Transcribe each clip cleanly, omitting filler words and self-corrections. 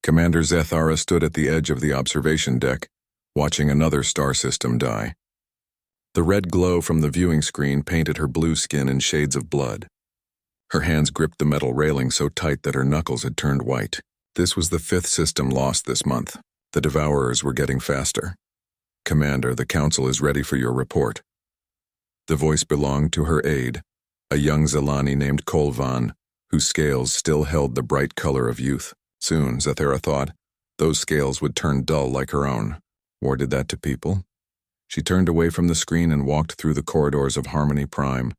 Commander Zethara stood at the edge of the observation deck, watching another star system die. The red glow from the viewing screen painted her blue skin in shades of blood. Her hands gripped the metal railing so tight that her knuckles had turned white. This was the fifth system lost this month. The Devourers were getting faster. Commander, the Council is ready for your report. The voice belonged to her aide, a young Zelani named Kolvan, whose scales still held the bright color of youth. Soon, Zethara thought, those scales would turn dull like her own. War did that to people. She turned away from the screen and walked through the corridors of Harmony Prime,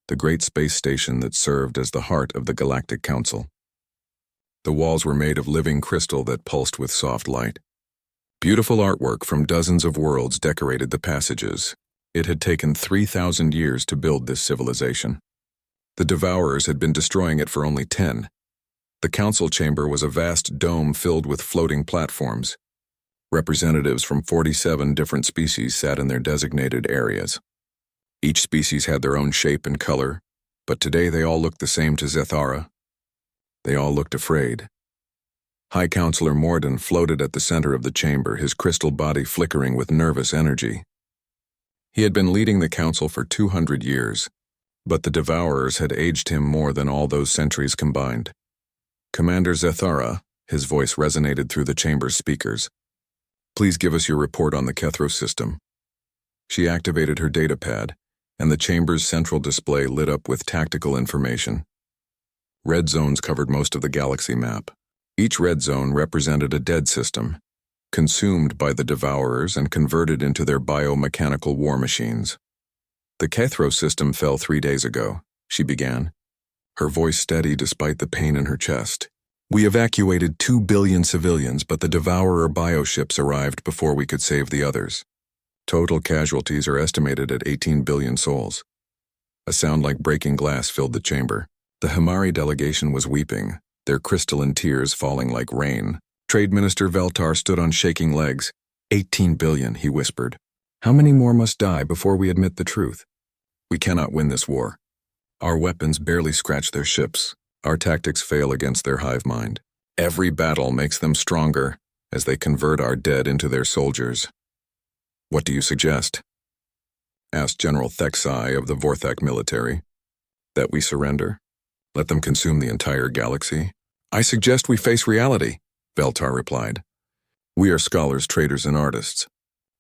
the great space station that served as the heart of the Galactic Council. The walls were made of living crystal that pulsed with soft light. Beautiful artwork from dozens of worlds decorated the passages. It had taken 3,000 years to build this civilization. The Devourers had been destroying it for only 10. The council chamber was a vast dome filled with floating platforms. Representatives from 47 different species sat in their designated areas. Each species had their own shape and color, but today they all looked the same to Zethara. They all looked afraid. High Counselor Morden floated at the center of the chamber, his crystal body flickering with nervous energy. He had been leading the council for 200 years, but the Devourers had aged him more than all those centuries combined. Commander Zethara, his voice resonated through the chamber's speakers. Please give us your report on the Kethros system. She activated her datapad, and the chamber's central display lit up with tactical information. Red zones covered most of the galaxy map. Each red zone represented a dead system, consumed by the Devourers and converted into their biomechanical war machines. The Kethros system fell 3 days ago, she began, her voice steady despite the pain in her chest. We evacuated 2 billion civilians, but the Devourer bioships arrived before we could save the others. Total casualties are estimated at 18 billion souls. A sound like breaking glass filled the chamber. The Himari delegation was weeping, their crystalline tears falling like rain. Trade Minister Veltar stood on shaking legs. 18 billion, he whispered. How many more must die before we admit the truth? We cannot win this war. Our weapons barely scratch their ships. Our tactics fail against their hive mind. Every battle makes them stronger as they convert our dead into their soldiers. What do you suggest? Asked General Thexai of the Vorthak military. That we surrender? Let them consume the entire galaxy? I suggest we face reality, Veltar replied. We are scholars, traders, and artists.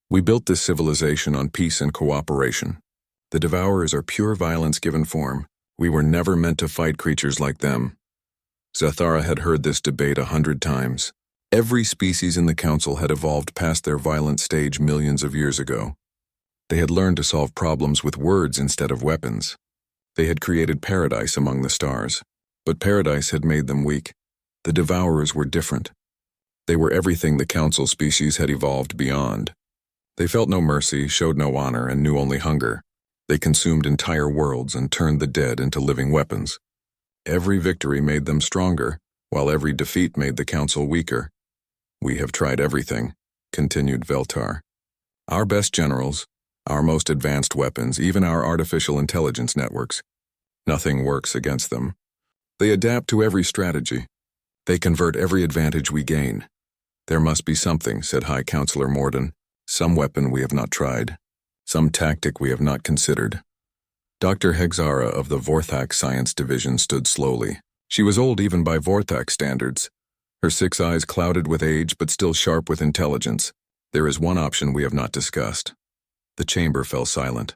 We built this civilization on peace and cooperation. The Devourers are pure violence given form. We were never meant to fight creatures like them. Zethara had heard this debate 100 times. Every species in the council had evolved past their violent stage millions of years ago. They had learned to solve problems with words instead of weapons. They had created paradise among the stars, but paradise had made them weak. The Devourers were different. They were everything the council species had evolved beyond. They felt no mercy, showed no honor, and knew only hunger. They consumed entire worlds and turned the dead into living weapons. Every victory made them stronger, while every defeat made the council weaker. We have tried everything, continued Veltar. Our best generals, our most advanced weapons, even our artificial intelligence networks. Nothing works against them. They adapt to every strategy. They convert every advantage we gain. There must be something, said High Counselor Morden. Some weapon we have not tried. Some tactic we have not considered. Dr. Hexara of the Vorthak Science Division stood slowly. She was old even by Vorthak standards. Her 6 eyes clouded with age but still sharp with intelligence. There is one option we have not discussed. The chamber fell silent.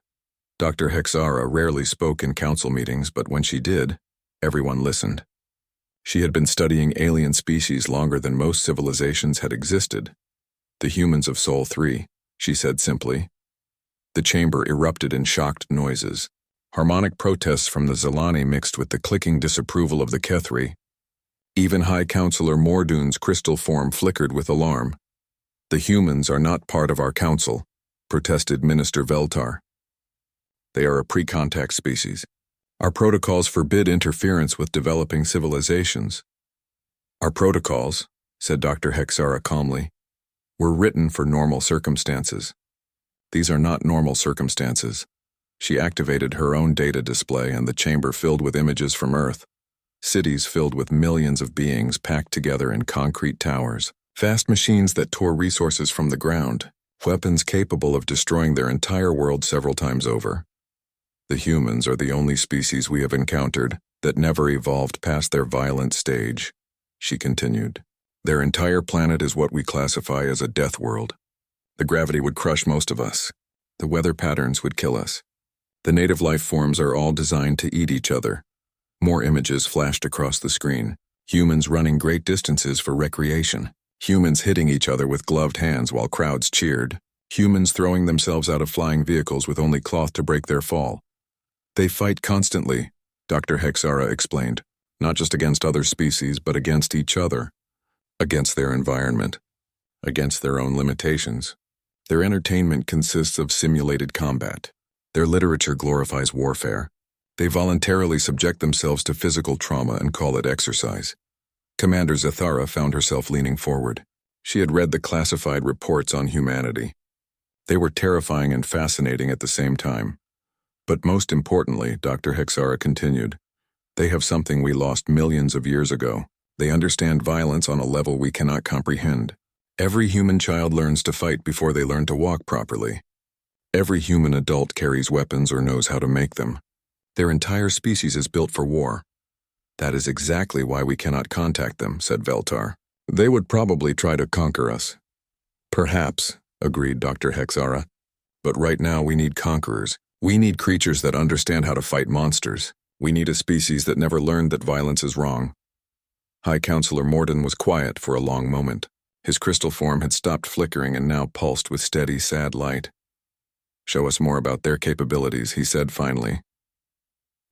Dr. Hexara rarely spoke in council meetings, but when she did, everyone listened. She had been studying alien species longer than most civilizations had existed. The humans of Sol 3, she said simply. The chamber erupted in shocked noises. Harmonic protests from the Zelani mixed with the clicking disapproval of the Kethri. Even High Counselor Mordoon's crystal form flickered with alarm. The humans are not part of our council, protested Minister Veltar. They are a pre-contact species. Our protocols forbid interference with developing civilizations. Our protocols, said Dr. Hexara calmly, were written for normal circumstances. These are not normal circumstances. She activated her own data display and the chamber filled with images from Earth. cities filled with millions of beings packed together in concrete towers, fast machines that tore resources from the ground, weapons capable of destroying their entire world several times over. The humans are the only species we have encountered that never evolved past their violent stage, she continued. Their entire planet is what we classify as a death world. The gravity would crush most of us. The weather patterns would kill us. The native life forms are all designed to eat each other. More images flashed across the screen. Humans running great distances for recreation. Humans hitting each other with gloved hands while crowds cheered. Humans throwing themselves out of flying vehicles with only cloth to break their fall. They fight constantly, Dr. Hexara explained, not just against other species, but against each other, against their environment, against their own limitations. Their entertainment consists of simulated combat. Their literature glorifies warfare. They voluntarily subject themselves to physical trauma and call it exercise. Commander Zathara found herself leaning forward. She had read the classified reports on humanity. They were terrifying and fascinating at the same time. But most importantly, Dr. Hexara continued, they have something we lost millions of years ago. They understand violence on a level we cannot comprehend. Every human child learns to fight before they learn to walk properly. Every human adult carries weapons or knows how to make them. Their entire species is built for war. That is exactly why we cannot contact them, said Veltar. They would probably try to conquer us. Perhaps, agreed Dr. Hexara. But right now we need conquerors. We need creatures that understand how to fight monsters. We need a species that never learned that violence is wrong. High Counselor Morden was quiet for a long moment. His crystal form had stopped flickering and now pulsed with steady, sad light. Show us more about their capabilities, he said finally.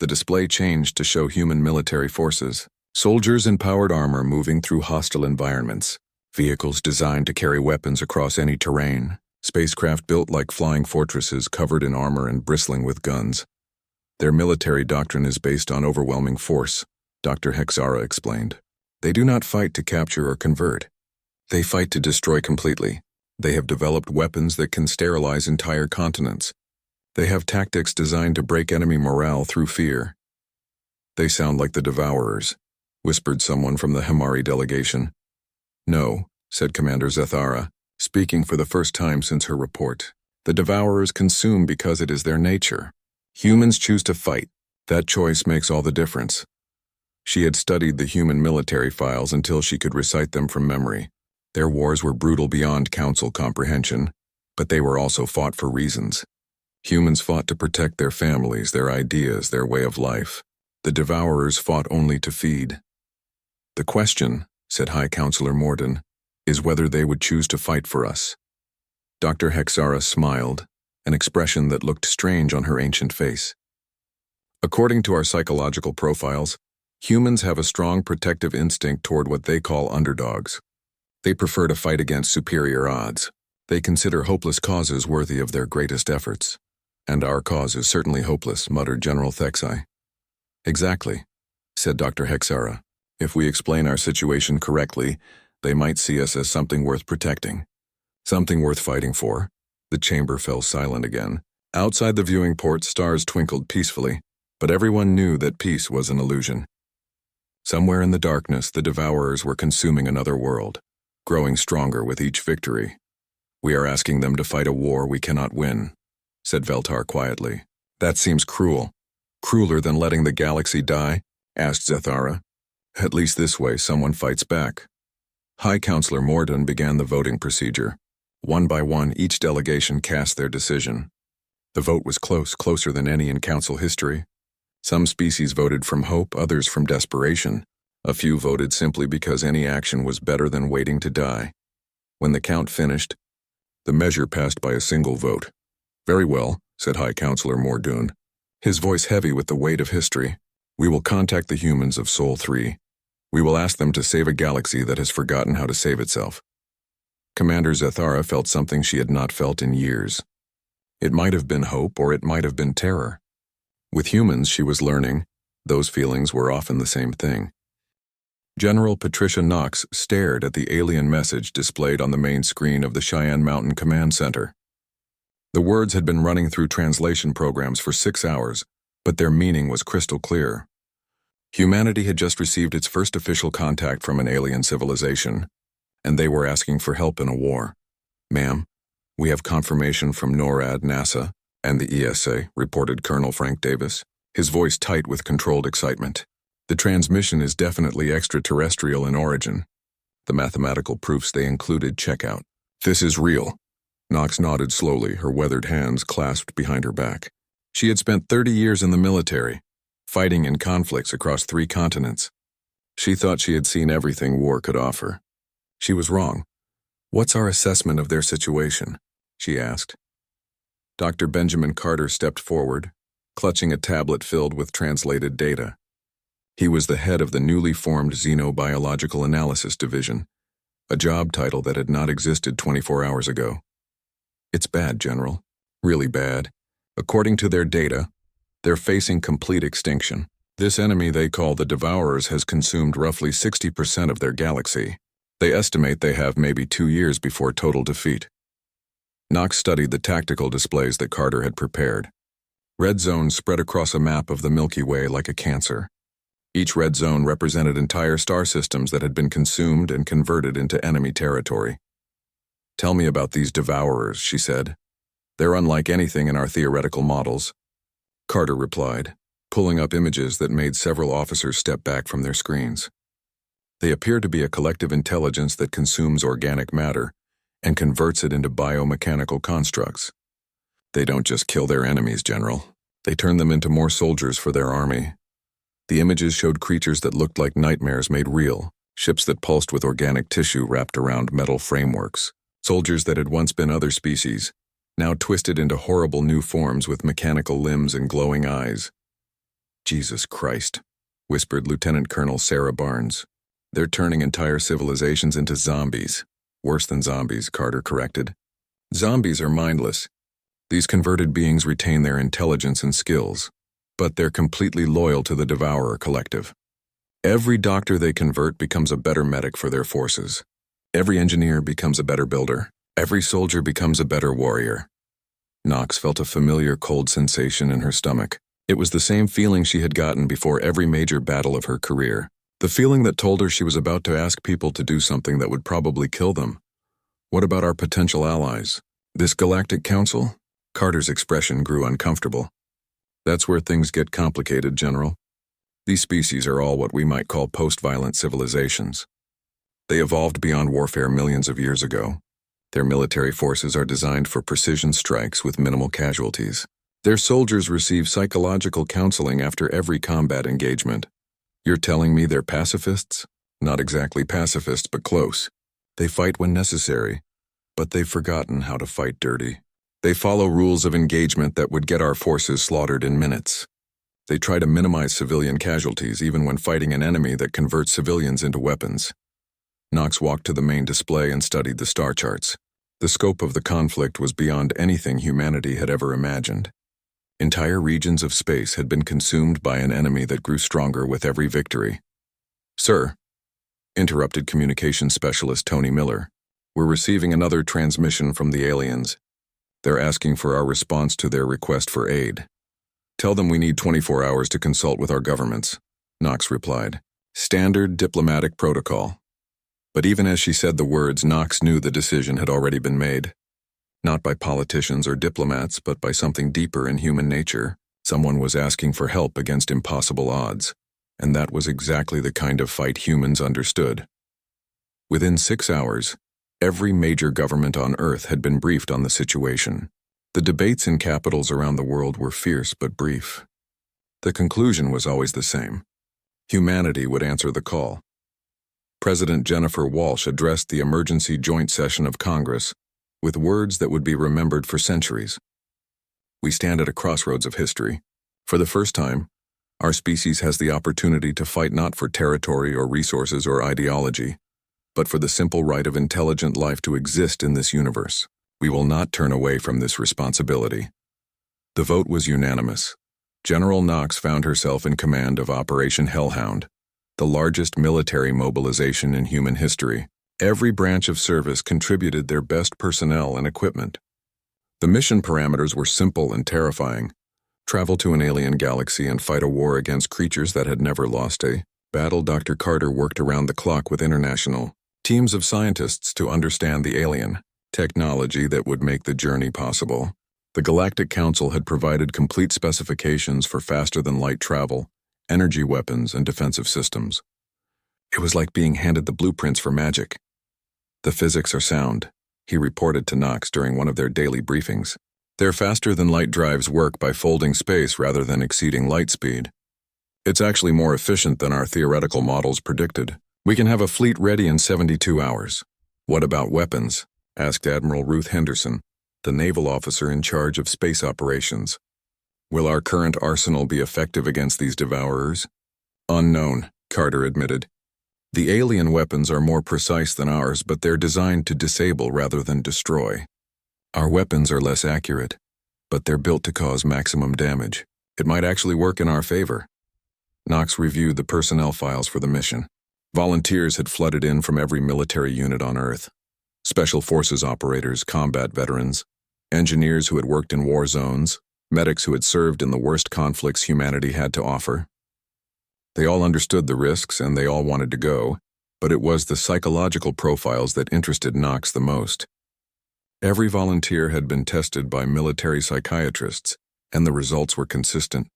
The display changed to show human military forces, soldiers in powered armor moving through hostile environments, vehicles designed to carry weapons across any terrain, spacecraft built like flying fortresses covered in armor and bristling with guns. Their military doctrine is based on overwhelming force, Dr. Hexara explained. They do not fight to capture or convert. They fight to destroy completely. They have developed weapons that can sterilize entire continents. They have tactics designed to break enemy morale through fear. They sound like the Devourers, whispered someone from the Himari delegation. No, said Commander Zathara, speaking for the first time since her report. The Devourers consume because it is their nature. Humans choose to fight. That choice makes all the difference. She had studied the human military files until she could recite them from memory. Their wars were brutal beyond council comprehension, but they were also fought for reasons. Humans fought to protect their families, their ideas, their way of life. The Devourers fought only to feed. The question, said High Counselor Morden, is whether they would choose to fight for us. Dr. Hexara smiled, an expression that looked strange on her ancient face. According to our psychological profiles, humans have a strong protective instinct toward what they call underdogs. They prefer to fight against superior odds. They consider hopeless causes worthy of their greatest efforts. And our cause is certainly hopeless, muttered General Thexai. Exactly, said Dr. Hexara. If we explain our situation correctly, they might see us as something worth protecting. Something worth fighting for. The chamber fell silent again. Outside the viewing port, stars twinkled peacefully, but everyone knew that peace was an illusion. Somewhere in the darkness, the Devourers were consuming another world, growing stronger with each victory. We are asking them to fight a war we cannot win, said Veltar quietly. That seems cruel. Crueler than letting the galaxy die? Asked Zathara. At least this way someone fights back. High Counselor Morden began the voting procedure. One by one, each delegation cast their decision. The vote was close, closer than any in council history. Some species voted from hope, others from desperation. A few voted simply because any action was better than waiting to die. When the count finished, the measure passed by a single vote. Very well, said High Counselor Mordoon, his voice heavy with the weight of history. We will contact the humans of Sol 3. We will ask them to save a galaxy that has forgotten how to save itself. Commander Zathara felt something she had not felt in years. It might have been hope or it might have been terror. With humans, she was learning, those feelings were often the same thing. General Patricia Knox stared at the alien message displayed on the main screen of the Cheyenne Mountain Command Center. The words had been running through translation programs for 6 hours, but their meaning was crystal clear. Humanity had just received its first official contact from an alien civilization, and they were asking for help in a war. "Ma'am, we have confirmation from NORAD, NASA, and the ESA," reported Colonel Frank Davis, his voice tight with controlled excitement. "The transmission is definitely extraterrestrial in origin. The mathematical proofs they included check out. This is real." Knox nodded slowly, her weathered hands clasped behind her back. She had spent 30 years in the military, fighting in conflicts across 3 continents. She thought she had seen everything war could offer. She was wrong. "What's our assessment of their situation?" she asked. Dr. Benjamin Carter stepped forward, clutching a tablet filled with translated data. He was the head of the newly formed Xenobiological Analysis Division, a job title that had not existed 24 hours ago. "It's bad, General. Really bad. According to their data, they're facing complete extinction. This enemy they call the Devourers has consumed roughly 60% of their galaxy. They estimate they have maybe 2 years before total defeat." Knox studied the tactical displays that Carter had prepared. Red zones spread across a map of the Milky Way like a cancer. Each red zone represented entire star systems that had been consumed and converted into enemy territory. "Tell me about these Devourers," she said. "They're unlike anything in our theoretical models." Carter replied, pulling up images that made several officers step back from their screens. "They appear to be a collective intelligence that consumes organic matter and converts it into biomechanical constructs. They don't just kill their enemies, General. They turn them into more soldiers for their army." The images showed creatures that looked like nightmares made real, ships that pulsed with organic tissue wrapped around metal frameworks, soldiers that had once been other species, now twisted into horrible new forms with mechanical limbs and glowing eyes. "Jesus Christ," whispered Lieutenant Colonel Sarah Barnes. "They're turning entire civilizations into zombies." "Worse than zombies," Carter corrected. "Zombies are mindless. These converted beings retain their intelligence and skills, but they're completely loyal to the Devourer Collective. Every doctor they convert becomes a better medic for their forces. Every engineer becomes a better builder. Every soldier becomes a better warrior." Knox felt a familiar cold sensation in her stomach. It was the same feeling she had gotten before every major battle of her career. The feeling that told her she was about to ask people to do something that would probably kill them. "What about our potential allies? This Galactic Council?" Carter's expression grew uncomfortable. "That's where things get complicated, General. These species are all what we might call post-violent civilizations. They evolved beyond warfare millions of years ago. Their military forces are designed for precision strikes with minimal casualties. Their soldiers receive psychological counseling after every combat engagement. You're telling me they're pacifists? Not exactly pacifists, but close. They fight when necessary, but they've forgotten how to fight dirty. They follow rules of engagement that would get our forces slaughtered in minutes. They try to minimize civilian casualties even when fighting an enemy that converts civilians into weapons." Knox walked to the main display and studied the star charts. The scope of the conflict was beyond anything humanity had ever imagined. Entire regions of space had been consumed by an enemy that grew stronger with every victory. "Sir," interrupted communications specialist Tony Miller, "we're receiving another transmission from the aliens. They're asking for our response to their request for aid." "Tell them we need 24 hours to consult with our governments," Knox replied. "Standard diplomatic protocol." But even as she said the words, Knox knew the decision had already been made. Not by politicians or diplomats, but by something deeper in human nature. Someone was asking for help against impossible odds, and that was exactly the kind of fight humans understood. Within 6 hours, every major government on Earth had been briefed on the situation. The debates in capitals around the world were fierce but brief. The conclusion was always the same. Humanity would answer the call. President Jennifer Walsh addressed the emergency joint session of Congress with words that would be remembered for centuries. "We stand at a crossroads of history. For the first time, our species has the opportunity to fight not for territory or resources or ideology, but for the simple right of intelligent life to exist in this universe. We will not turn away from this responsibility." The vote was unanimous. General Knox found herself in command of Operation Hellhound, the largest military mobilization in human history. Every branch of service contributed their best personnel and equipment. The mission parameters were simple and terrifying. Travel to an alien galaxy and fight a war against creatures that had never lost a battle. Dr. Carter worked around the clock with international teams of scientists to understand the alien technology that would make the journey possible. The Galactic Council had provided complete specifications for faster-than-light travel, energy weapons, and defensive systems. It was like being handed the blueprints for magic. "The physics are sound," he reported to Knox during one of their daily briefings. "Their faster-than-light drives work by folding space rather than exceeding light speed. It's actually more efficient than our theoretical models predicted. We can have a fleet ready in 72 hours. "What about weapons?" asked Admiral Ruth Henderson, the naval officer in charge of space operations. "Will our current arsenal be effective against these devourers?" "Unknown," Carter admitted. "The alien weapons are more precise than ours, but they're designed to disable rather than destroy. Our weapons are less accurate, but they're built to cause maximum damage. It might actually work in our favor." Knox reviewed the personnel files for the mission. Volunteers had flooded in from every military unit on Earth. Special forces operators, combat veterans, engineers who had worked in war zones, medics who had served in the worst conflicts humanity had to offer. They all understood the risks and they all wanted to go, but it was the psychological profiles that interested Knox the most. Every volunteer had been tested by military psychiatrists, and the results were consistent.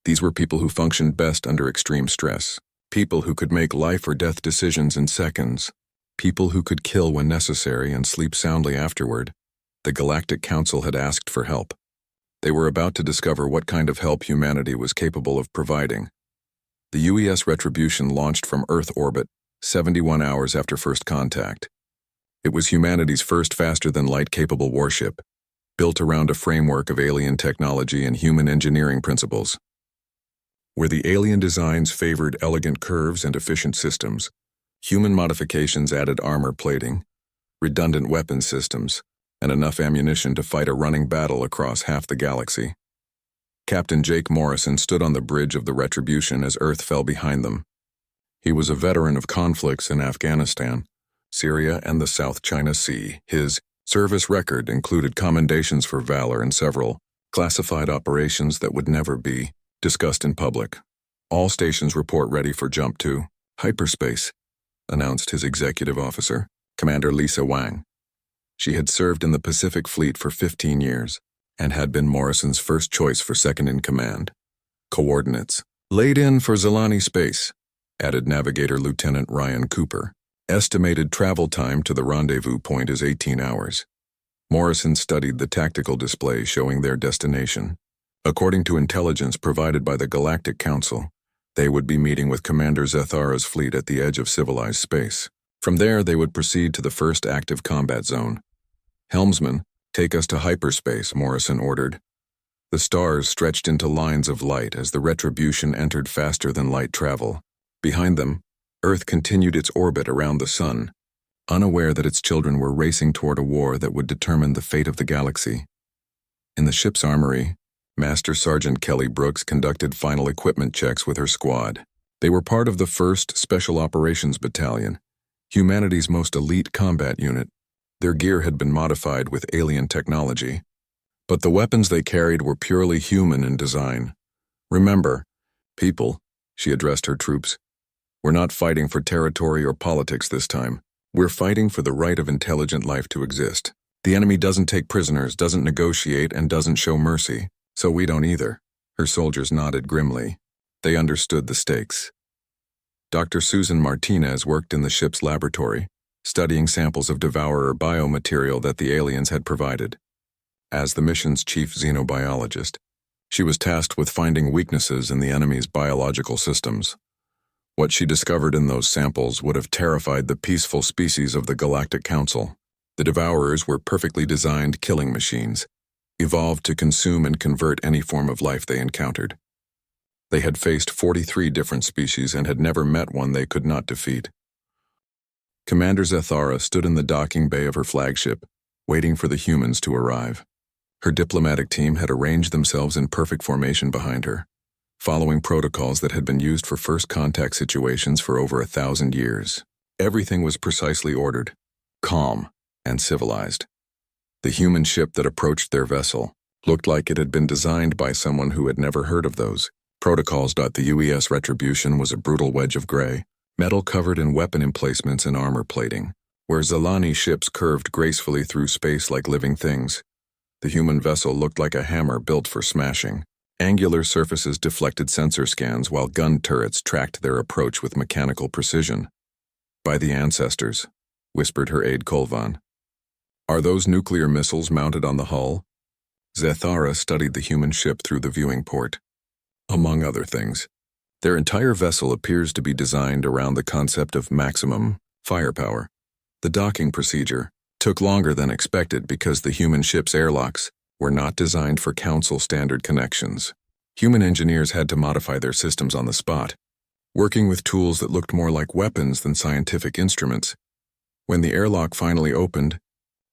These were people who functioned best under extreme stress, people who could make life or death decisions in seconds, people who could kill when necessary and sleep soundly afterward. The Galactic Council had asked for help. They were about to discover what kind of help humanity was capable of providing. The UES Retribution launched from Earth orbit 71 hours after first contact. It was humanity's first faster-than-light capable warship, built around a framework of alien technology and human engineering principles. Where the alien designs favored elegant curves and efficient systems, human modifications added armor plating, redundant weapon systems, and enough ammunition to fight a running battle across half the galaxy. Captain Jake Morrison stood on the bridge of the Retribution as Earth fell behind them. He was a veteran of conflicts in Afghanistan, Syria, and the South China Sea. His service record included commendations for valor and several classified operations that would never be discussed in public. "All stations report ready for jump to hyperspace," announced his executive officer, Commander Lisa Wang. She had served in the Pacific Fleet for 15 years and had been Morrison's first choice for second-in-command. "Coordinates laid in for Zilani Space," added Navigator Lieutenant Ryan Cooper. "Estimated travel time to the rendezvous point is 18 hours. Morrison studied the tactical display showing their destination. According to intelligence provided by the Galactic Council, they would be meeting with Commander Zethara's fleet at the edge of civilized space. From there, they would proceed to the first active combat zone. "Helmsman, take us to hyperspace," Morrison ordered. The stars stretched into lines of light as the Retribution entered faster-than-light travel. Behind them, Earth continued its orbit around the Sun, unaware that its children were racing toward a war that would determine the fate of the galaxy. In the ship's armory, Master Sergeant Kelly Brooks conducted final equipment checks with her squad. They were part of the 1st Special Operations Battalion, humanity's most elite combat unit. Their gear had been modified with alien technology, but the weapons they carried were purely human in design. "Remember, people," she addressed her troops, "we're not fighting for territory or politics this time. We're fighting for the right of intelligent life to exist. The enemy doesn't take prisoners, doesn't negotiate, and doesn't show mercy. So we don't either." Her soldiers nodded grimly. They understood the stakes. Dr. Susan Martinez worked in the ship's laboratory, studying samples of devourer biomaterial that the aliens had provided. As the mission's chief xenobiologist, she was tasked with finding weaknesses in the enemy's biological systems. What she discovered in those samples would have terrified the peaceful species of the Galactic Council. The devourers were perfectly designed killing machines, evolved to consume and convert any form of life they encountered. They had faced 43 different species and had never met one they could not defeat. Commander Zethara stood in the docking bay of her flagship, waiting for the humans to arrive. Her diplomatic team had arranged themselves in perfect formation behind her, following protocols that had been used for first contact situations for over 1,000 years. Everything was precisely ordered, calm, and civilized. The human ship that approached their vessel, Looked like it had been designed by someone who had never heard of those protocols. The UES Retribution was a brutal wedge of gray, metal covered in weapon emplacements and armor plating, where Zalani ships curved gracefully through space like living things. The human vessel looked like a hammer built for smashing. Angular surfaces deflected sensor scans while gun turrets tracked their approach with mechanical precision. "By the ancestors," whispered her aide Kolvan. "Are those nuclear missiles mounted on the hull?" Zethara studied the human ship through the viewing port. "Among other things. Their entire vessel appears to be designed around the concept of maximum firepower. The docking procedure took longer than expected because the human ship's airlocks were not designed for Council standard connections. Human engineers had to modify their systems on the spot, working with tools that looked more like weapons than scientific instruments. When the airlock finally opened,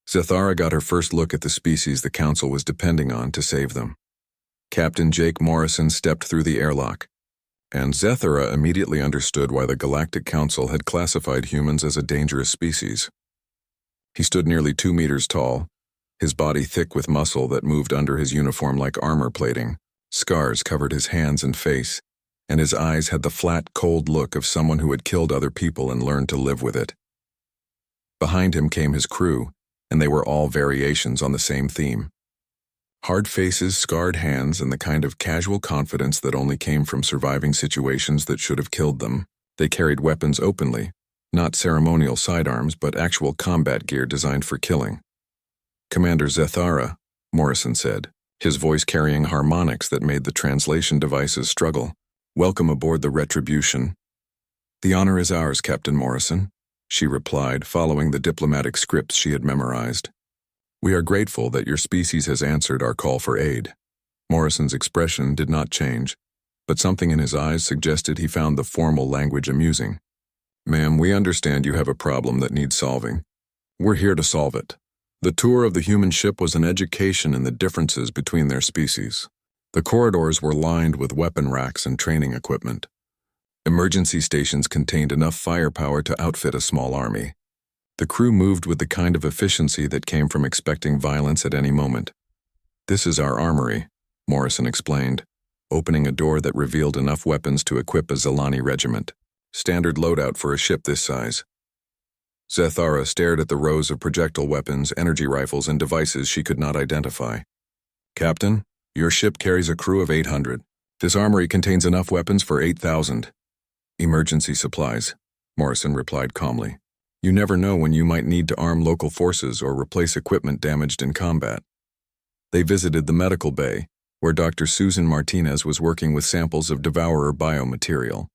Zethara got her first look at the species the Council was depending on to save them. Captain Jake Morrison stepped through the airlock, and Zethara immediately understood why the Galactic Council had classified humans as a dangerous species. He stood nearly 2 meters tall, his body thick with muscle that moved under his uniform like armor plating. Scars covered his hands and face, and his eyes had the flat, cold look of someone who had killed other people and learned to live with it. Behind him came his crew, and they were all variations on the same theme. Hard faces, scarred hands, and the kind of casual confidence that only came from surviving situations that should have killed them. They carried weapons openly, not ceremonial sidearms, but actual combat gear designed for killing. "Commander Zethara," Morrison said, his voice carrying harmonics that made the translation devices struggle. "Welcome aboard the Retribution." "The honor is ours, Captain Morrison," she replied, following the diplomatic scripts she had memorized. "We are grateful that your species has answered our call for aid." Morrison's expression did not change, but something in his eyes suggested he found the formal language amusing. "Ma'am, we understand you have a problem that needs solving. We're here to solve it." The tour of the human ship was an education in the differences between their species. The corridors were lined with weapon racks and training equipment. Emergency stations contained enough firepower to outfit a small army. The crew moved with the kind of efficiency that came from expecting violence at any moment. "This is our armory," Morrison explained, opening a door that revealed enough weapons to equip a Zalani regiment. Standard loadout for a ship this size. Zethara stared at the rows of projectile weapons, energy rifles, and devices she could not identify. "Captain, your ship carries a crew of 800. This armory contains enough weapons for 8,000. "Emergency supplies," Morrison replied calmly. "You never know when you might need to arm local forces or replace equipment damaged in combat." They visited the medical bay, where Dr. Susan Martinez was working with samples of devourer biomaterial.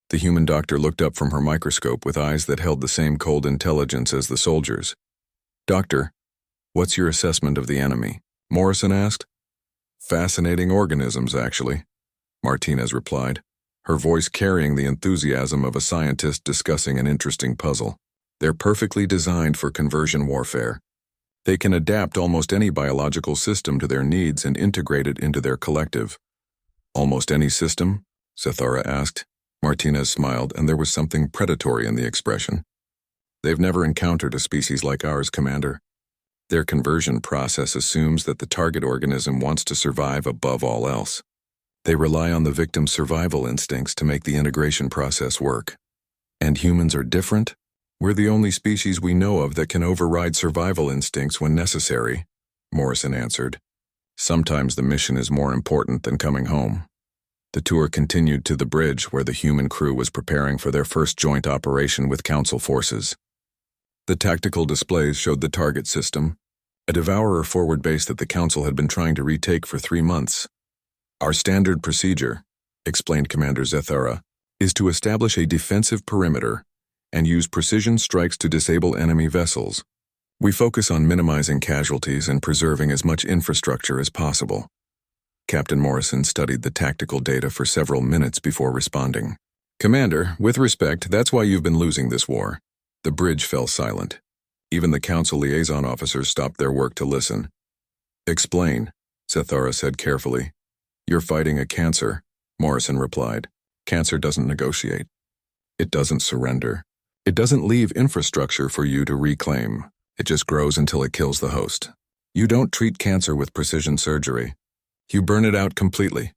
The human doctor looked up from her microscope with eyes that held the same cold intelligence as the soldiers. "Doctor, what's your assessment of the enemy?" Morrison asked. "Fascinating organisms, actually," Martinez replied, her voice carrying the enthusiasm of a scientist discussing an interesting puzzle. "They're perfectly designed for conversion warfare. They can adapt almost any biological system to their needs and integrate it into their collective." "Almost any system?" Zethara asked. Martinez smiled, and there was something predatory in the expression. "They've never encountered a species like ours, Commander. Their conversion process assumes that the target organism wants to survive above all else. They rely on the victim's survival instincts to make the integration process work. And humans are different? We're the only species we know of that can override survival instincts when necessary," Morrison answered. "Sometimes the mission is more important than coming home." The tour continued to the bridge where the human crew was preparing for their first joint operation with Council forces. The tactical displays showed the target system, a devourer forward base that the Council had been trying to retake for 3 months. "Our standard procedure," explained Commander Zethara, "is to establish a defensive perimeter and use precision strikes to disable enemy vessels. We focus on minimizing casualties and preserving as much infrastructure as possible." Captain Morrison studied the tactical data for several minutes before responding. "Commander, with respect, that's why you've been losing this war." The bridge fell silent. Even the Council liaison officers stopped their work to listen. "Explain," Zethara said carefully. "You're fighting a cancer," Morrison replied. "Cancer doesn't negotiate. It doesn't surrender. It doesn't leave infrastructure for you to reclaim. It just grows until it kills the host. You don't treat cancer with precision surgery. You burn it out completely.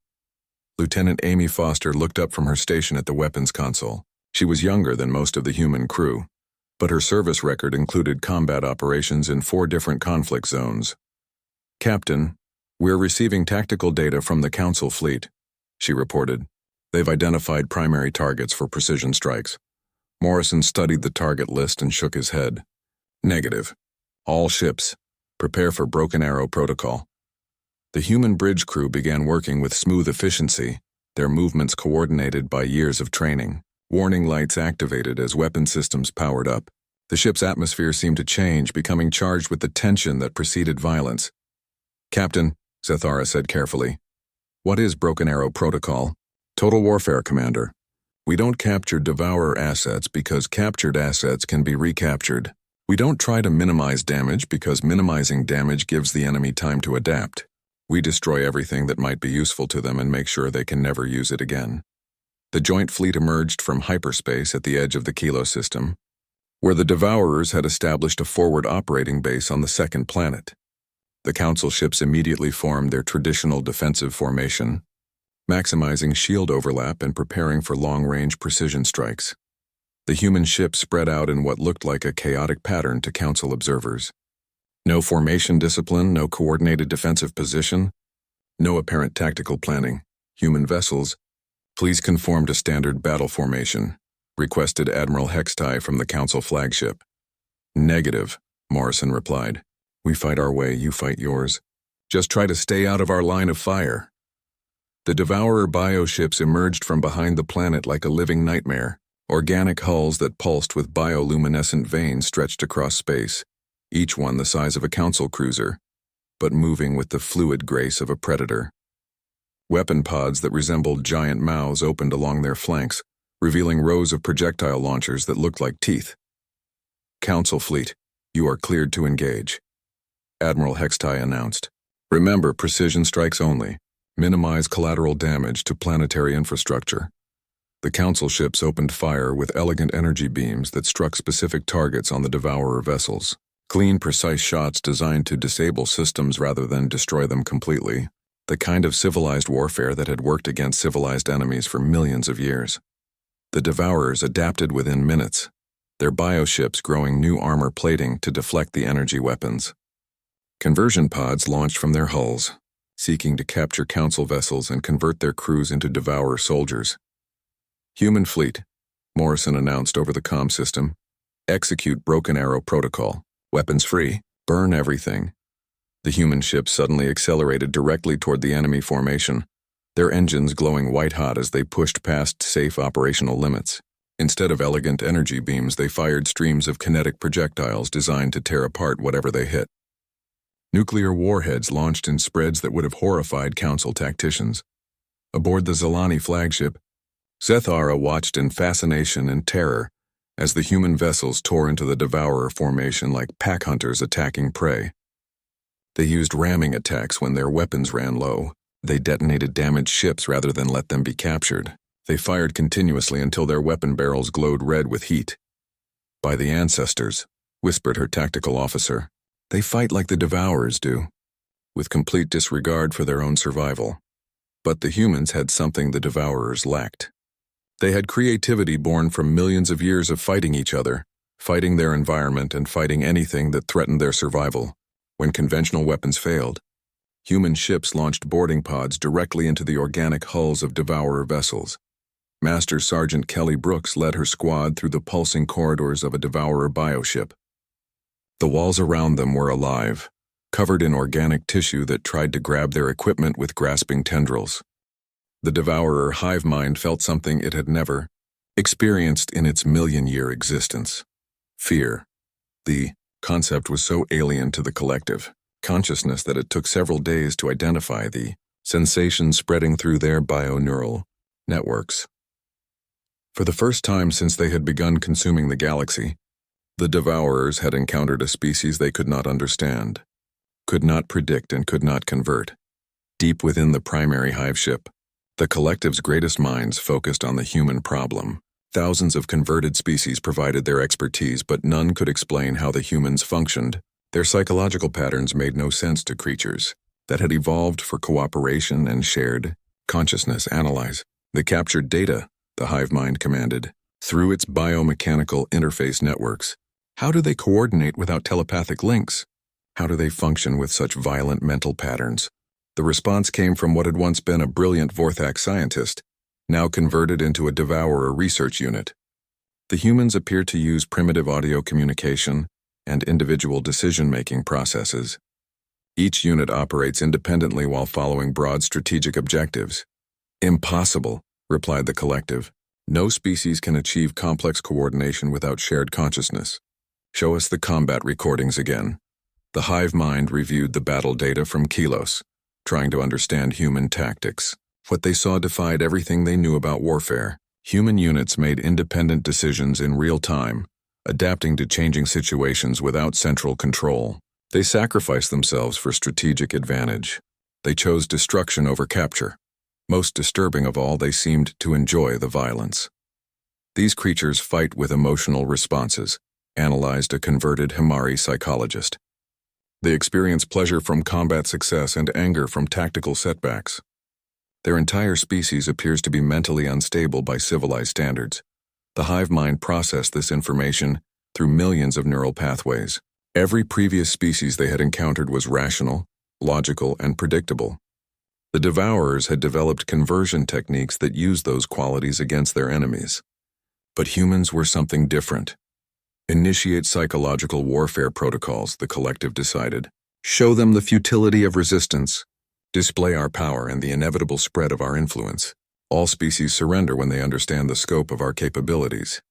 Lieutenant Amy Foster looked up from her station at the weapons console. She was younger than most of the human crew, but her service record included combat operations in 4 different conflict zones. "Captain, we're receiving tactical data from the Council fleet," she reported. "They've identified primary targets for precision strikes." Morrison studied the target list and shook his head. "Negative. All ships. Prepare for Broken Arrow protocol." The human bridge crew began working with smooth efficiency, their movements coordinated by years of training. Warning lights activated as weapon systems powered up. The ship's atmosphere seemed to change, becoming charged with the tension that preceded violence. "Captain," Zathara said carefully, "what is Broken Arrow protocol?" "Total Warfare, Commander. We don't capture Devourer assets because captured assets can be recaptured. We don't try to minimize damage because minimizing damage gives the enemy time to adapt. We destroy everything that might be useful to them and make sure they can never use it again." The joint fleet emerged from hyperspace at the edge of the Kilo system, where the Devourers had established a forward operating base on the second planet. The Council ships immediately formed their traditional defensive formation, maximizing shield overlap and preparing for long-range precision strikes. The human ships spread out in what looked like a chaotic pattern to Council observers. No formation discipline, no coordinated defensive position, no apparent tactical planning. "Human vessels, please conform to standard battle formation," requested Admiral Hextai from the Council flagship. "Negative," Morrison replied. "We fight our way, you fight yours. Just try to stay out of our line of fire." The Devourer bioships emerged from behind the planet like a living nightmare, organic hulls that pulsed with bioluminescent veins stretched across space, each one the size of a Council cruiser, but moving with the fluid grace of a predator. Weapon pods that resembled giant mouths opened along their flanks, revealing rows of projectile launchers that looked like teeth. "Council fleet, you are cleared to engage," Admiral Hextai announced. "Remember, precision strikes only. Minimize collateral damage to planetary infrastructure." The Council ships opened fire with elegant energy beams that struck specific targets on the Devourer vessels. Clean, precise shots designed to disable systems rather than destroy them completely. The kind of civilized warfare that had worked against civilized enemies for millions of years. The Devourers adapted within minutes, their bioships growing new armor plating to deflect the energy weapons. Conversion pods launched from their hulls, seeking to capture Council vessels and convert their crews into Devourer soldiers. "Human fleet," Morrison announced over the comm system. "Execute Broken Arrow protocol. Weapons free. Burn everything." The human ships suddenly accelerated directly toward the enemy formation, their engines glowing white-hot as they pushed past safe operational limits. Instead of elegant energy beams, they fired streams of kinetic projectiles designed to tear apart whatever they hit. Nuclear warheads launched in spreads that would have horrified Council tacticians. Aboard the Zalani flagship, Zathara watched in fascination and terror as the human vessels tore into the Devourer formation like pack hunters attacking prey. They used ramming attacks when their weapons ran low. They detonated damaged ships rather than let them be captured. They fired continuously until their weapon barrels glowed red with heat. "By the ancestors," whispered her tactical officer, "they fight like the Devourers do, with complete disregard for their own survival." But the humans had something the Devourers lacked. They had creativity born from millions of years of fighting each other, fighting their environment and fighting anything that threatened their survival. When conventional weapons failed, human ships launched boarding pods directly into the organic hulls of Devourer vessels. Master Sergeant Kelly Brooks led her squad through the pulsing corridors of a Devourer bioship. The walls around them were alive, covered in organic tissue that tried to grab their equipment with grasping tendrils. The Devourer hive mind felt something it had never experienced in its million-year existence. Fear. The concept was so alien to the collective consciousness that it took several days to identify the sensation spreading through their bioneural networks. For the first time since they had begun consuming the galaxy, the Devourers had encountered a species they could not understand, could not predict, and could not convert. Deep within the primary hive ship, the collective's greatest minds focused on the human problem. Thousands of converted species provided their expertise, but none could explain how the humans functioned Their psychological patterns made no sense to creatures that had evolved for cooperation and shared consciousness. Analyze the captured data, the hive mind commanded, through its biomechanical interface networks. How do they coordinate without telepathic links? How do they function with such violent mental patterns? The response came from what had once been a brilliant Vorthak scientist, now converted into a devourer research unit. The humans appear to use primitive audio communication and individual decision-making processes. Each unit operates independently while following broad strategic objectives. Impossible, replied the collective. No species can achieve complex coordination without shared consciousness. Show us the combat recordings again. The hive mind reviewed the battle data from Kilos, trying to understand human tactics. What they saw defied everything they knew about warfare. Human units made independent decisions in real time, adapting to changing situations without central control. They sacrificed themselves for strategic advantage. They chose destruction over capture. Most disturbing of all, they seemed to enjoy the violence. These creatures fight with emotional responses, analyzed a converted Himari psychologist. They experience pleasure from combat success and anger from tactical setbacks. Their entire species appears to be mentally unstable by civilized standards. The hive mind processed this information through millions of neural pathways. Every previous species they had encountered was rational, logical, and predictable. The devourers had developed conversion techniques that used those qualities against their enemies. But humans were something different. Initiate psychological warfare protocols, the collective decided. Show them the futility of resistance. Display our power and the inevitable spread of our influence. All species surrender when they understand the scope of our capabilities.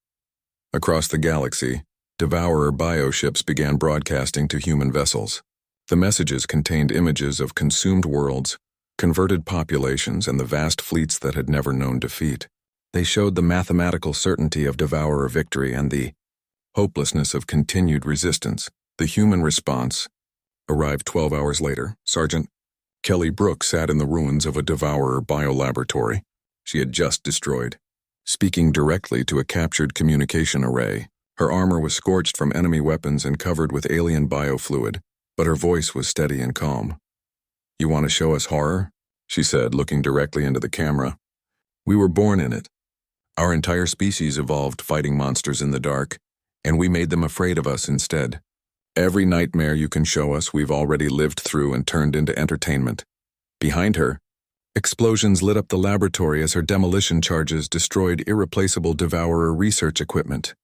Across the galaxy, devourer bioships began broadcasting to human vessels. The messages contained images of consumed worlds, converted populations, and the vast fleets that had never known defeat. They showed the mathematical certainty of devourer victory and the hopelessness of continued resistance. The human response arrived 12 hours later. Sergeant Kelly Brooks sat in the ruins of a devourer biolaboratory she had just destroyed, speaking directly to a captured communication array. Her armor was scorched from enemy weapons and covered with alien biofluid, but her voice was steady and calm. "You want to show us horror?" she said, looking directly into the camera. "We were born in it. Our entire species evolved fighting monsters in the dark, and we made them afraid of us instead. Every nightmare you can show us we've already lived through and turned into entertainment." Behind her, explosions lit up the laboratory as her demolition charges destroyed irreplaceable devourer research equipment.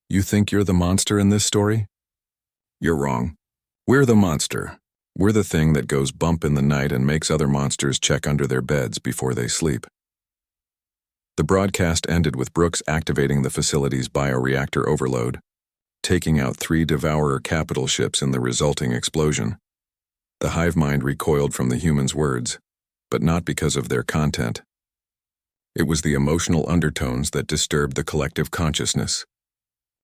"You think you're the monster in this story? You're wrong. We're the monster. We're the thing that goes bump in the night and makes other monsters check under their beds before they sleep." The broadcast ended with Brooks activating the facility's bioreactor overload, taking out 3 devourer capital ships in the resulting explosion. The hive mind recoiled from the humans' words, but not because of their content. It was the emotional undertones that disturbed the collective consciousness.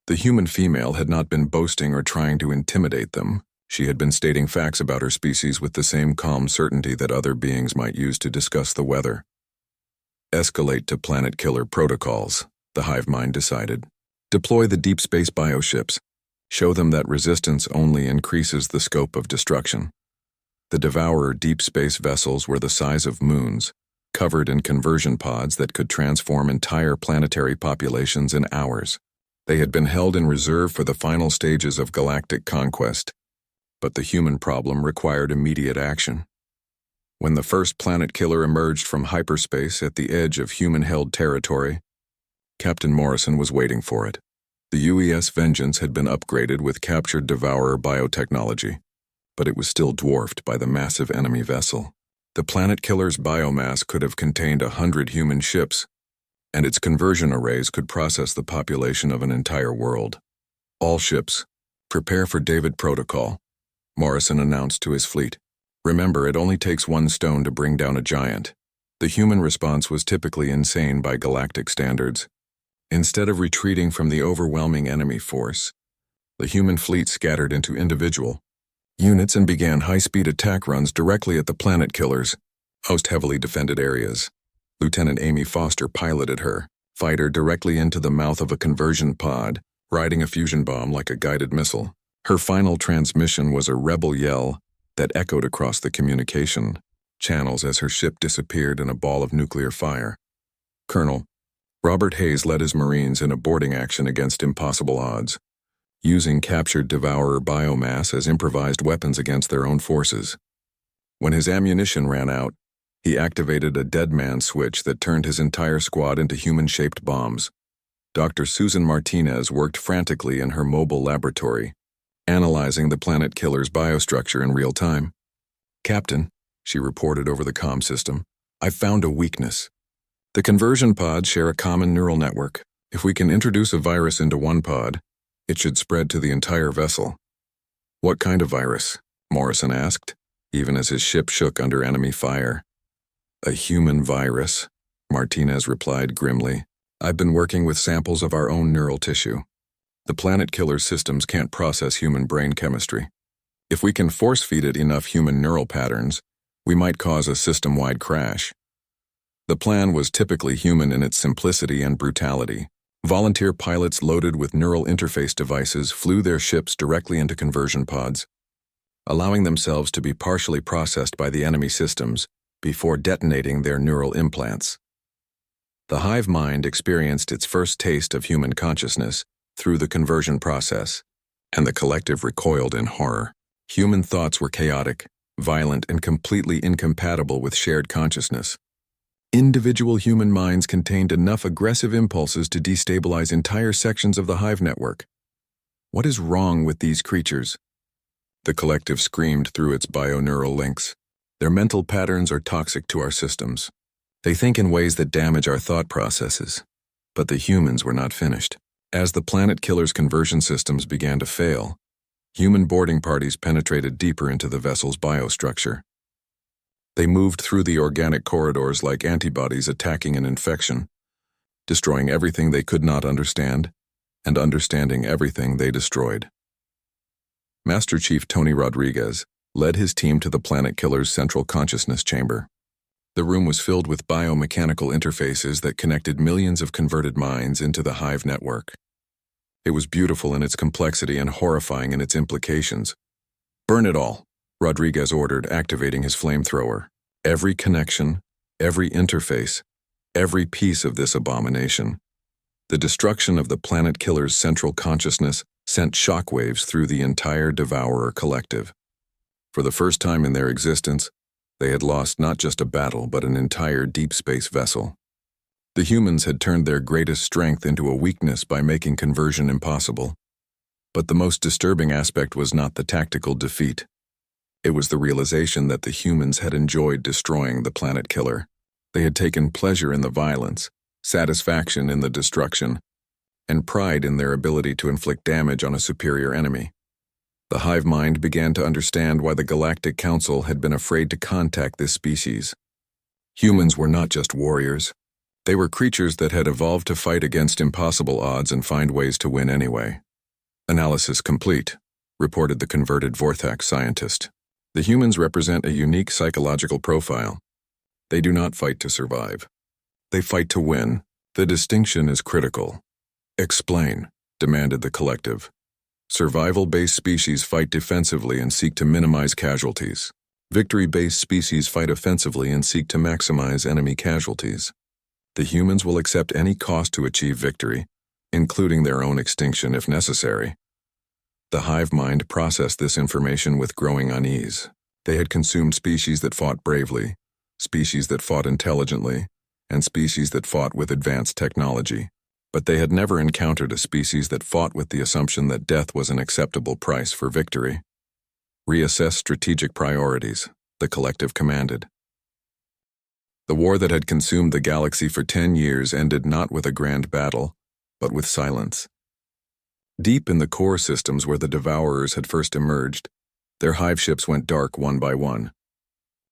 The human female had not been boasting or trying to intimidate them. She had been stating facts about her species with the same calm certainty that other beings might use to discuss the weather. Escalate to planet killer protocols, the hive mind decided. Deploy the deep space bioships. Show them that resistance only increases the scope of destruction. The devourer deep space vessels were the size of moons, covered in conversion pods that could transform entire planetary populations in hours. They had been held in reserve for the final stages of galactic conquest, but the human problem required immediate action. When the first planet killer emerged from hyperspace at the edge of human-held territory, Captain Morrison was waiting for it. The UES Vengeance had been upgraded with captured devourer biotechnology, but it was still dwarfed by the massive enemy vessel. The planet killer's biomass could have contained 100 human ships, and its conversion arrays could process the population of an entire world. "All ships, prepare for David Protocol," Morrison announced to his fleet. "Remember, it only takes 1 stone to bring down a giant." The human response was typically insane by galactic standards. Instead of retreating from the overwhelming enemy force, the human fleet scattered into individual units and began high-speed attack runs directly at the planet killers' most heavily defended areas. Lieutenant Amy Foster piloted her fighter directly into the mouth of a conversion pod, riding a fusion bomb like a guided missile. Her final transmission was a rebel yell that echoed across the communication channels as her ship disappeared in a ball of nuclear fire. Colonel Robert Hayes led his Marines in a boarding action against impossible odds, using captured Devourer biomass as improvised weapons against their own forces. When his ammunition ran out, he activated a dead man switch that turned his entire squad into human-shaped bombs. Dr. Susan Martinez worked frantically in her mobile laboratory, analyzing the planet killer's biostructure in real time. "Captain," she reported over the comm system, "I've found a weakness. The conversion pods share a common neural network. If we can introduce a virus into one pod, it should spread to the entire vessel." "What kind of virus?" Morrison asked, even as his ship shook under enemy fire. "A human virus," Martinez replied grimly. "I've been working with samples of our own neural tissue. The planet killer's systems can't process human brain chemistry. If we can force-feed it enough human neural patterns, we might cause a system-wide crash." The plan was typically human in its simplicity and brutality. Volunteer pilots loaded with neural interface devices flew their ships directly into conversion pods, allowing themselves to be partially processed by the enemy systems before detonating their neural implants. The hive mind experienced its first taste of human consciousness through the conversion process, and the collective recoiled in horror. Human thoughts were chaotic, violent, and completely incompatible with shared consciousness. Individual human minds contained enough aggressive impulses to destabilize entire sections of the hive network. "What is wrong with these creatures?" the collective screamed through its bioneural links. "Their mental patterns are toxic to our systems. They think in ways that damage our thought processes." But the humans were not finished. As the planet killer's conversion systems began to fail, human boarding parties penetrated deeper into the vessel's biostructure. They moved through the organic corridors like antibodies attacking an infection, destroying everything they could not understand, and understanding everything they destroyed. Master Chief Tony Rodriguez led his team to the planet killer's central consciousness chamber. The room was filled with biomechanical interfaces that connected millions of converted minds into the hive network. It was beautiful in its complexity and horrifying in its implications. "Burn it all," Rodriguez ordered, activating his flamethrower. "Every connection, every interface, every piece of this abomination." The destruction of the planet killer's central consciousness sent shockwaves through the entire Devourer collective. For the first time in their existence, they had lost not just a battle but an entire deep space vessel. The humans had turned their greatest strength into a weakness by making conversion impossible. But the most disturbing aspect was not the tactical defeat. It was the realization that the humans had enjoyed destroying the planet killer. They had taken pleasure in the violence, satisfaction in the destruction, and pride in their ability to inflict damage on a superior enemy. The hive mind began to understand why the Galactic Council had been afraid to contact this species. Humans were not just warriors. They were creatures that had evolved to fight against impossible odds and find ways to win anyway. "Analysis complete," reported the converted Vorthax scientist. "The humans represent a unique psychological profile. They do not fight to survive. They fight to win. The distinction is critical." "Explain," demanded the collective. "Survival-based species fight defensively and seek to minimize casualties. Victory-based species fight offensively and seek to maximize enemy casualties. The humans will accept any cost to achieve victory, including their own extinction if necessary." The hive mind processed this information with growing unease. They had consumed species that fought bravely, species that fought intelligently, and species that fought with advanced technology. But they had never encountered a species that fought with the assumption that death was an acceptable price for victory. "Reassess strategic priorities," the collective commanded. The war that had consumed the galaxy for 10 years ended not with a grand battle, but with silence. Deep in the core systems where the Devourers had first emerged, their hive ships went dark one by one.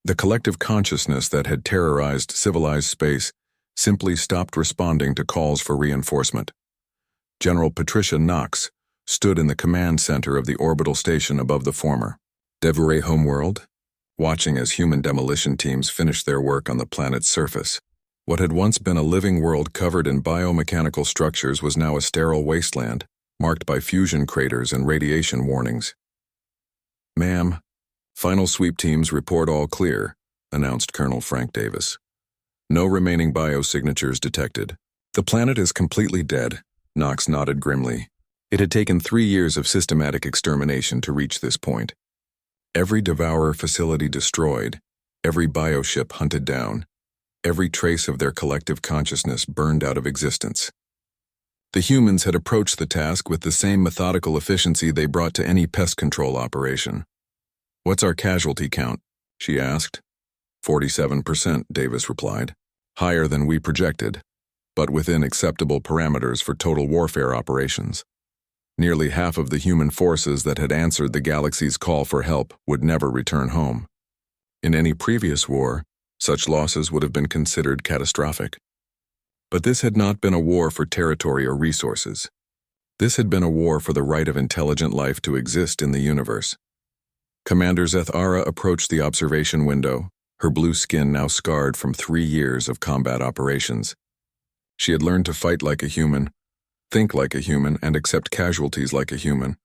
The collective consciousness that had terrorized civilized space simply stopped responding to calls for reinforcement. General Patricia Knox stood in the command center of the orbital station above the former Devouré homeworld, watching as human demolition teams finished their work on the planet's surface. What had once been a living world covered in biomechanical structures was now a sterile wasteland, marked by fusion craters and radiation warnings. "Ma'am, final sweep teams report all clear," announced Colonel Frank Davis. "No remaining biosignatures detected. The planet is completely dead," Knox nodded grimly. It had taken 3 years of systematic extermination to reach this point. Every Devourer facility destroyed, every bioship hunted down, every trace of their collective consciousness burned out of existence. The humans had approached the task with the same methodical efficiency they brought to any pest control operation. "What's our casualty count?" she asked. 47%, Davis replied. "Higher than we projected, but within acceptable parameters for total warfare operations. Nearly half of the human forces that had answered the galaxy's call for help would never return home. In any previous war, such losses would have been considered catastrophic. But this had not been a war for territory or resources. This had been a war for the right of intelligent life to exist in the universe." Commander Zethara approached the observation window, her blue skin now scarred from 3 years of combat operations. She had learned to fight like a human, think like a human, and accept casualties like a human.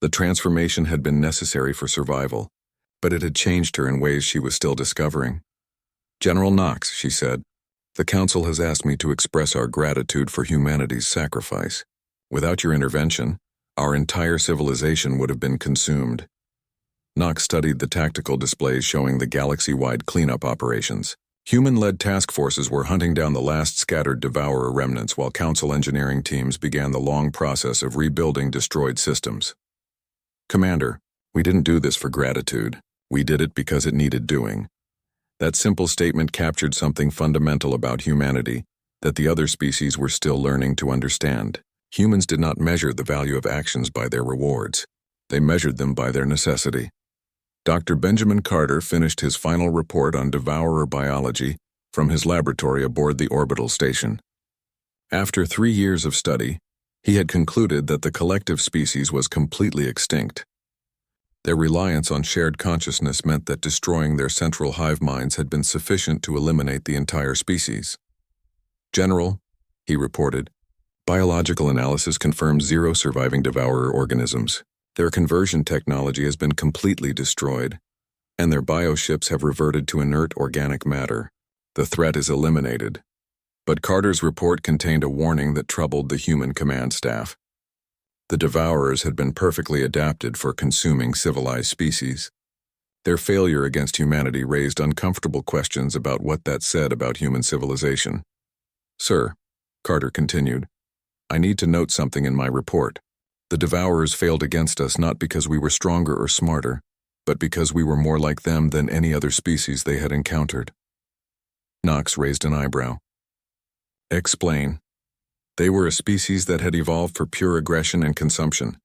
The transformation had been necessary for survival, but it had changed her in ways she was still discovering. "General Knox," she said, "the Council has asked me to express our gratitude for humanity's sacrifice. Without your intervention, our entire civilization would have been consumed." Knox studied the tactical displays showing the galaxy-wide cleanup operations. Human-led task forces were hunting down the last scattered Devourer remnants while Council engineering teams began the long process of rebuilding destroyed systems. "Commander, we didn't do this for gratitude. We did it because it needed doing." That simple statement captured something fundamental about humanity that the other species were still learning to understand. Humans did not measure the value of actions by their rewards. They measured them by their necessity. Dr. Benjamin Carter finished his final report on Devourer biology from his laboratory aboard the orbital station. After 3 years of study, he had concluded that the collective species was completely extinct. Their reliance on shared consciousness meant that destroying their central hive minds had been sufficient to eliminate the entire species. "General," he reported, "biological analysis confirms 0 surviving Devourer organisms. Their conversion technology has been completely destroyed, and their bioships have reverted to inert organic matter. The threat is eliminated." But Carter's report contained a warning that troubled the human command staff. The Devourers had been perfectly adapted for consuming civilized species. Their failure against humanity raised uncomfortable questions about what that said about human civilization. "Sir," Carter continued, "I need to note something in my report. The Devourers failed against us not because we were stronger or smarter, but because we were more like them than any other species they had encountered." Knox raised an eyebrow. "Explain." "They were a species that had evolved for pure aggression and consumption.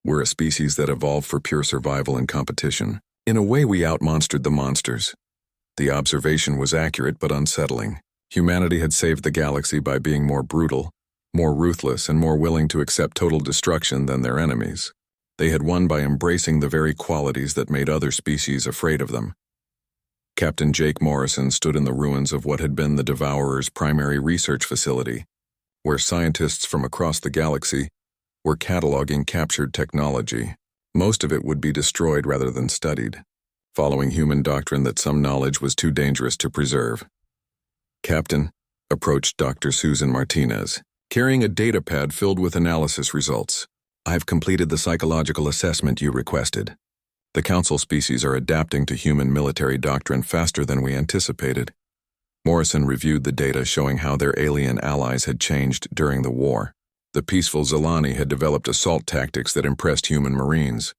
We're a species that evolved for pure survival and competition. In a way, we outmonstered the monsters." The observation was accurate but unsettling. Humanity had saved the galaxy by being more brutal, more ruthless, and more willing to accept total destruction than their enemies. They had won by embracing the very qualities that made other species afraid of them. Captain Jake Morrison stood in the ruins of what had been the Devourer's primary research facility, where scientists from across the galaxy were cataloging captured technology. Most of it would be destroyed rather than studied, following human doctrine that some knowledge was too dangerous to preserve. Captain approached Dr. Susan Martinez, carrying a data pad filled with analysis results. "I've completed the psychological assessment you requested. The Council species are adapting to human military doctrine faster than we anticipated." Morrison reviewed the data showing how their alien allies had changed during the war. The peaceful Zelani had developed assault tactics that impressed human Marines.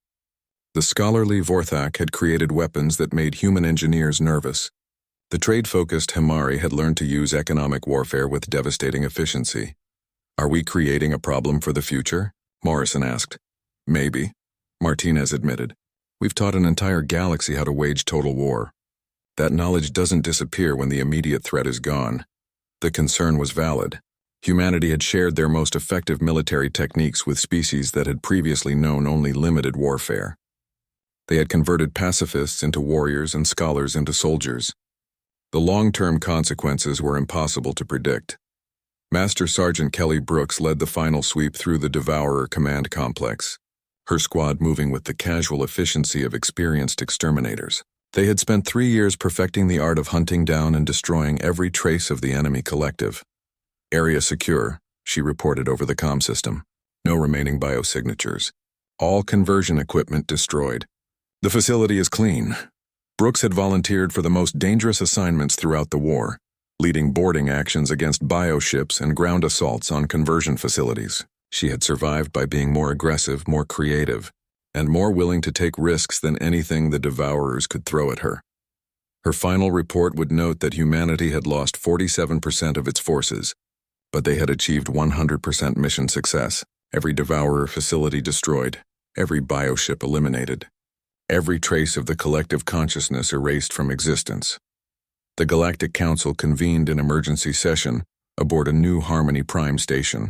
The scholarly Vorthak had created weapons that made human engineers nervous. The trade-focused Himari had learned to use economic warfare with devastating efficiency. "Are we creating a problem for the future?" Morrison asked. "Maybe," Martinez admitted. "We've taught an entire galaxy how to wage total war. That knowledge doesn't disappear when the immediate threat is gone." The concern was valid. Humanity had shared their most effective military techniques with species that had previously known only limited warfare. They had converted pacifists into warriors and scholars into soldiers. The long-term consequences were impossible to predict. Master Sergeant Kelly Brooks led the final sweep through the Devourer command complex, her squad moving with the casual efficiency of experienced exterminators. They had spent 3 years perfecting the art of hunting down and destroying every trace of the enemy collective. Area secure, she reported over the comm system. No remaining biosignatures. All conversion equipment destroyed. The facility is clean. Brooks had volunteered for the most dangerous assignments throughout the war, leading boarding actions against bioships and ground assaults on conversion facilities. She had survived by being more aggressive, more creative, and more willing to take risks than anything the Devourers could throw at her. Her final report would note that humanity had lost 47% of its forces, but they had achieved 100% mission success. Every Devourer facility destroyed, every bioship eliminated, every trace of the collective consciousness erased from existence. The Galactic Council convened an emergency session aboard a new Harmony Prime station,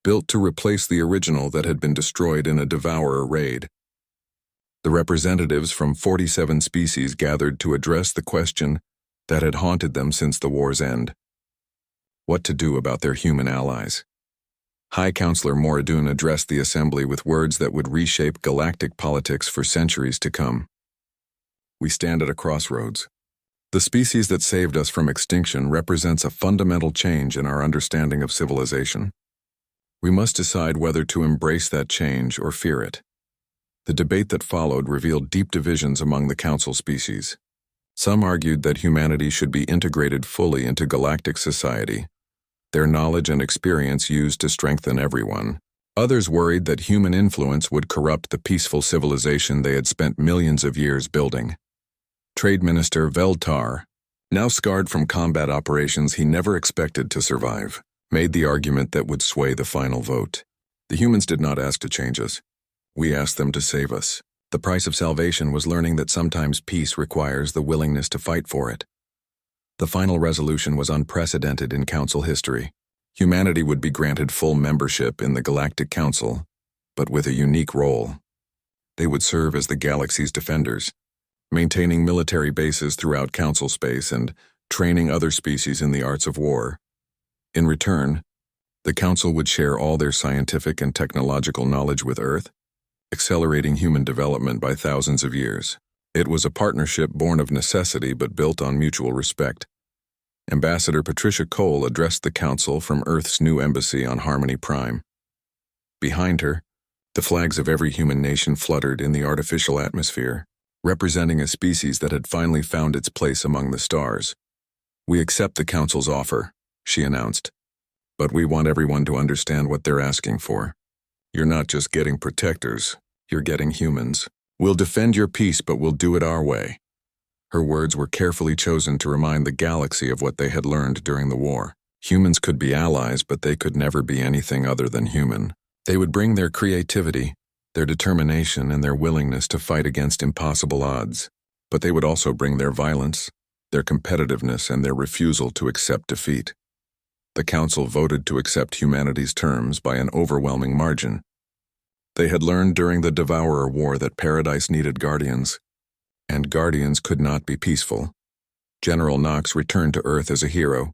built to replace the original that had been destroyed in a Devourer raid. The representatives from 47 species gathered to address the question that had haunted them since the war's end: what to do about their human allies. High Counselor Moradun addressed the assembly with words that would reshape galactic politics for centuries to come. We stand at a crossroads. The species that saved us from extinction represents a fundamental change in our understanding of civilization. We must decide whether to embrace that change or fear it. The debate that followed revealed deep divisions among the Council species. Some argued that humanity should be integrated fully into galactic society, their knowledge and experience used to strengthen everyone. Others worried that human influence would corrupt the peaceful civilization they had spent millions of years building. Trade Minister Veltar, now scarred from combat operations he never expected to survive, made the argument that would sway the final vote. The humans did not ask to change us. We asked them to save us. The price of salvation was learning that sometimes peace requires the willingness to fight for it. The final resolution was unprecedented in Council history. Humanity would be granted full membership in the Galactic Council, but with a unique role. They would serve as the galaxy's defenders, maintaining military bases throughout Council space and training other species in the arts of war. In return, the Council would share all their scientific and technological knowledge with Earth, accelerating human development by thousands of years. It was a partnership born of necessity but built on mutual respect. Ambassador Patricia Cole addressed the Council from Earth's new embassy on Harmony Prime. Behind her, the flags of every human nation fluttered in the artificial atmosphere, representing a species that had finally found its place among the stars. We accept the Council's offer, she announced, but we want everyone to understand what they're asking for. You're not just getting protectors, you're getting humans. We'll defend your peace, but we'll do it our way. Her words were carefully chosen to remind the galaxy of what they had learned during the war. Humans could be allies, but they could never be anything other than human. They would bring their creativity, their determination, and their willingness to fight against impossible odds. But they would also bring their violence, their competitiveness, and their refusal to accept defeat. The Council voted to accept humanity's terms by an overwhelming margin. They had learned during the Devourer War that Paradise needed guardians, and guardians could not be peaceful. General Knox returned to Earth as a hero,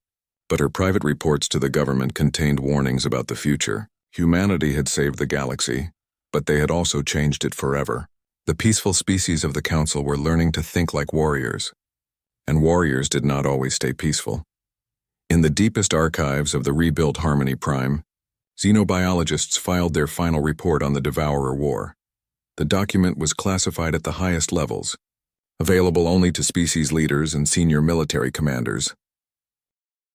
but her private reports to the government contained warnings about the future. Humanity had saved the galaxy, but they had also changed it forever. The peaceful species of the Council were learning to think like warriors, and warriors did not always stay peaceful. In the deepest archives of the rebuilt Harmony Prime, xenobiologists filed their final report on the Devourer War. The document was classified at the highest levels, available only to species leaders and senior military commanders.